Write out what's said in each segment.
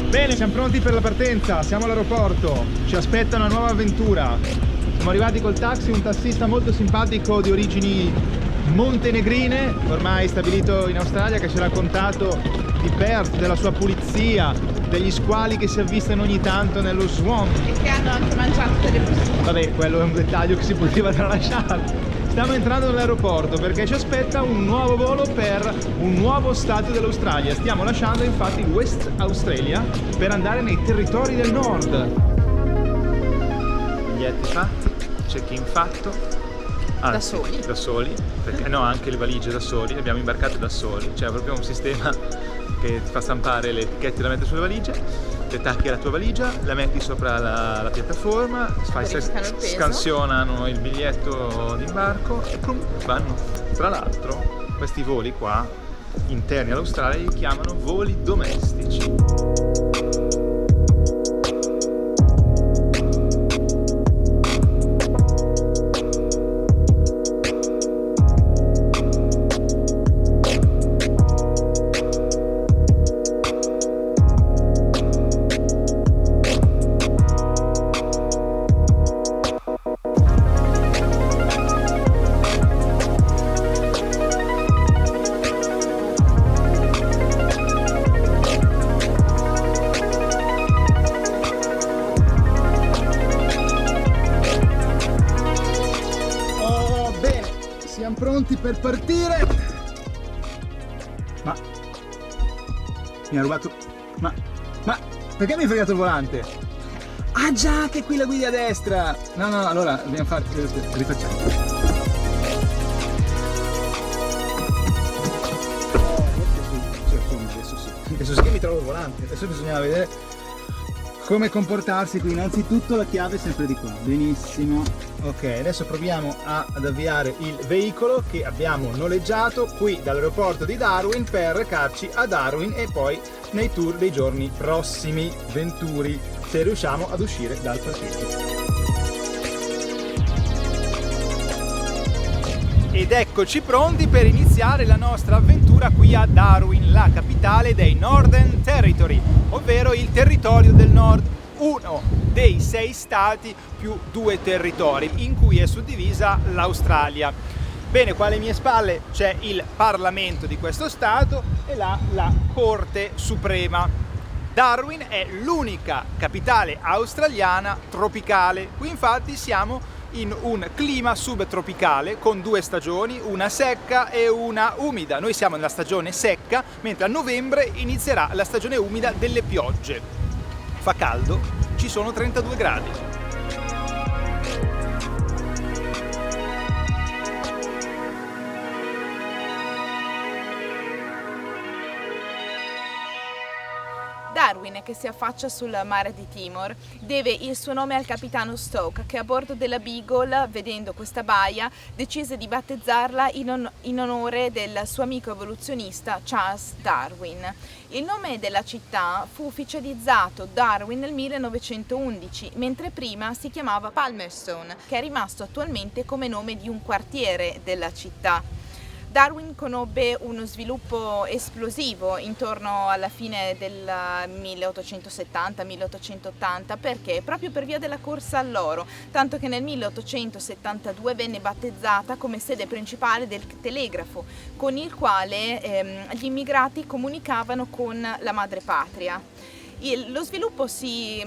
Bene, siamo pronti per la partenza, siamo all'aeroporto, ci aspetta una nuova avventura. Siamo arrivati col taxi, un tassista molto simpatico di origini montenegrine, ormai stabilito in Australia, che ci ha raccontato di Perth, della sua pulizia, degli squali che si avvistano ogni tanto nello swamp. E che hanno anche mangiato delle persone. Vabbè, quello è un dettaglio che si poteva tralasciare. Stiamo entrando nell'aeroporto perché ci aspetta un nuovo volo per un nuovo stato dell'Australia. Stiamo lasciando infatti West Australia per andare nei territori del nord. Biglietti fatti, check-in fatto. Anzi, da soli, perché no, anche le valigie da soli, le abbiamo imbarcate da soli, cioè proprio un sistema che ti fa stampare le etichette da mettere sulle valigie, le attacchi alla tua valigia, la metti sopra la piattaforma, scansionano il biglietto d'imbarco e prum, vanno. Tra l'altro questi voli qua, interni all'Australia, li chiamano voli domestici. Pronti per partire. Ma mi ha rubato. Ma perché mi hai fregato il volante? Ah già, che qui la guidi a destra. No, allora dobbiamo fare. Rifacciamo. Adesso sì che mi trovo il volante. Adesso bisogna vedere come comportarsi qui. Innanzitutto la chiave è sempre di qua. Benissimo. Ok, adesso proviamo ad avviare il veicolo che abbiamo noleggiato qui dall'aeroporto di Darwin per recarci a Darwin e poi nei tour dei giorni prossimi venturi, se riusciamo ad uscire dal parcheggio. Ed eccoci pronti per iniziare la nostra avventura qui a Darwin, la capitale dei Northern Territory, ovvero il territorio del nord, uno dei 6 stati più 2 territori in cui è suddivisa l'Australia. Bene, qua alle mie spalle c'è il Parlamento di questo stato e là la Corte Suprema. Darwin è l'unica capitale australiana tropicale. Qui infatti siamo in un clima subtropicale con 2 stagioni, una secca e una umida. Noi siamo nella stagione secca, mentre a novembre inizierà la stagione umida delle piogge. Fa caldo, ci sono 32 gradi. Darwin, che si affaccia sul mare di Timor, deve il suo nome al capitano Stoke, che a bordo della Beagle, vedendo questa baia, decise di battezzarla in onore del suo amico evoluzionista Charles Darwin. Il nome della città fu ufficializzato Darwin nel 1911, mentre prima si chiamava Palmerston, che è rimasto attualmente come nome di un quartiere della città. Darwin conobbe uno sviluppo esplosivo intorno alla fine del 1870-1880 perché? Proprio per via della corsa all'oro, tanto che nel 1872 venne battezzata come sede principale del telegrafo, con il quale gli immigrati comunicavano con la madrepatria. Lo sviluppo si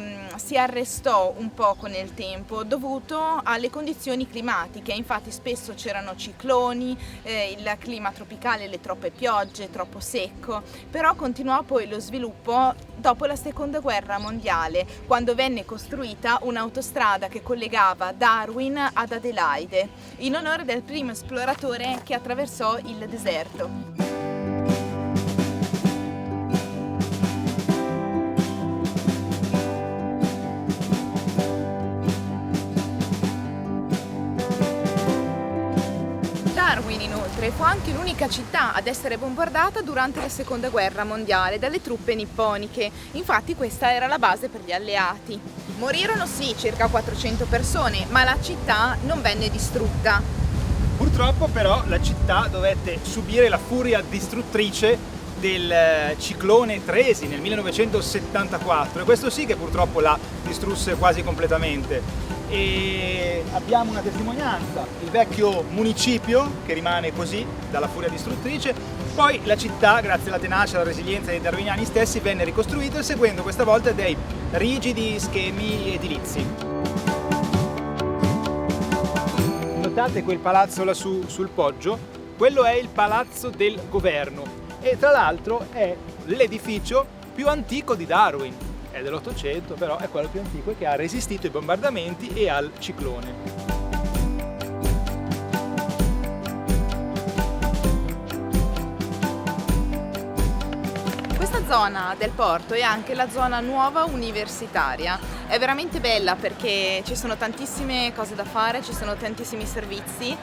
arrestò un poco nel tempo dovuto alle condizioni climatiche, infatti spesso c'erano cicloni, il clima tropicale, le troppe piogge, troppo secco, però continuò poi lo sviluppo dopo la seconda guerra mondiale, quando venne costruita un'autostrada che collegava Darwin ad Adelaide, in onore del primo esploratore che attraversò il deserto. Darwin inoltre fu anche l'unica città ad essere bombardata durante la seconda guerra mondiale dalle truppe nipponiche, infatti questa era la base per gli alleati. Morirono sì circa 400 persone, ma la città non venne distrutta. Purtroppo però la città dovette subire la furia distruttrice del ciclone Tracy nel 1974, e questo sì che purtroppo la distrusse quasi completamente. E abbiamo una testimonianza, il vecchio municipio che rimane così dalla furia distruttrice. Poi la città, grazie alla tenacia e alla resilienza dei darwiniani stessi, venne ricostruita seguendo questa volta dei rigidi schemi edilizi. Notate quel palazzo lassù sul poggio? Quello è il palazzo del governo e tra l'altro è l'edificio più antico di Darwin. È dell'800, però è quello più antico e che ha resistito ai bombardamenti e al ciclone. Questa zona del porto è anche la zona nuova universitaria. È veramente bella perché ci sono tantissime cose da fare, ci sono tantissimi servizi,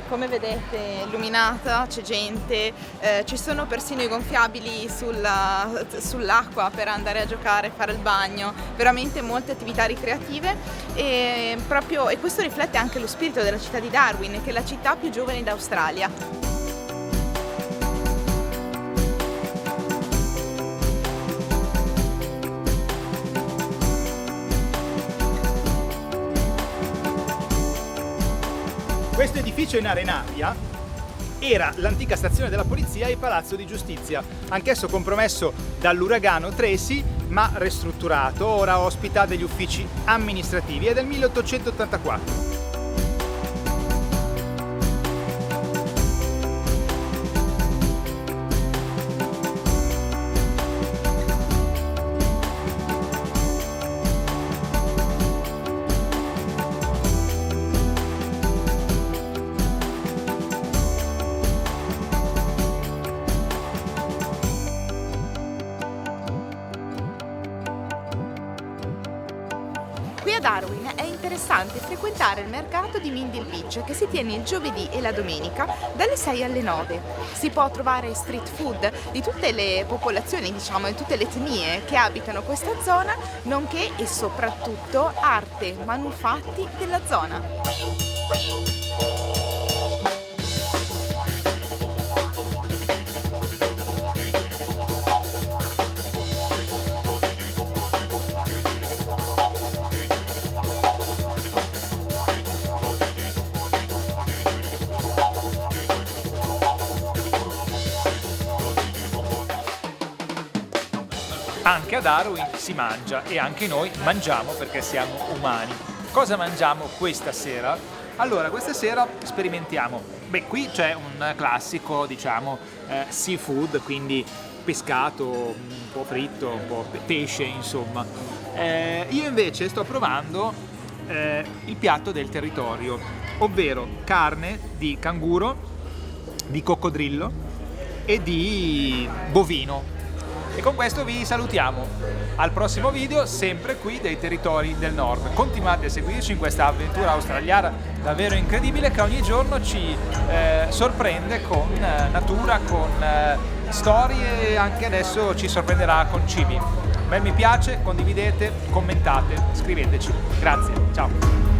come vedete illuminata, c'è gente, ci sono persino i gonfiabili sull'acqua per andare a giocare, fare il bagno, veramente molte attività ricreative e questo riflette anche lo spirito della città di Darwin, che è la città più giovane d'Australia. Questo edificio in arenaria era l'antica stazione della polizia e il palazzo di giustizia, anch'esso compromesso dall'uragano Tracy, ma ristrutturato. Ora ospita degli uffici amministrativi. È del 1884. Qui a Darwin è interessante frequentare il mercato di Mindil Beach che si tiene il giovedì e la domenica dalle 6 alle 9. Si può trovare street food di tutte le popolazioni, diciamo, di tutte le etnie che abitano questa zona, nonché e soprattutto arte, manufatti della zona. Anche a Darwin si mangia e anche noi mangiamo perché siamo umani. Cosa mangiamo questa sera? Allora, questa sera sperimentiamo. Qui c'è un classico, diciamo, seafood, quindi pescato, un po' fritto, un po' pesce, insomma. Io invece sto provando il piatto del territorio, ovvero carne di canguro, di coccodrillo e di bovino. E con questo vi salutiamo. Al prossimo video, sempre qui dei territori del nord. Continuate a seguirci in questa avventura australiana davvero incredibile che ogni giorno ci sorprende con natura, con storie e anche adesso ci sorprenderà con cibi. Bel mi piace, condividete, commentate, scriveteci. Grazie, ciao!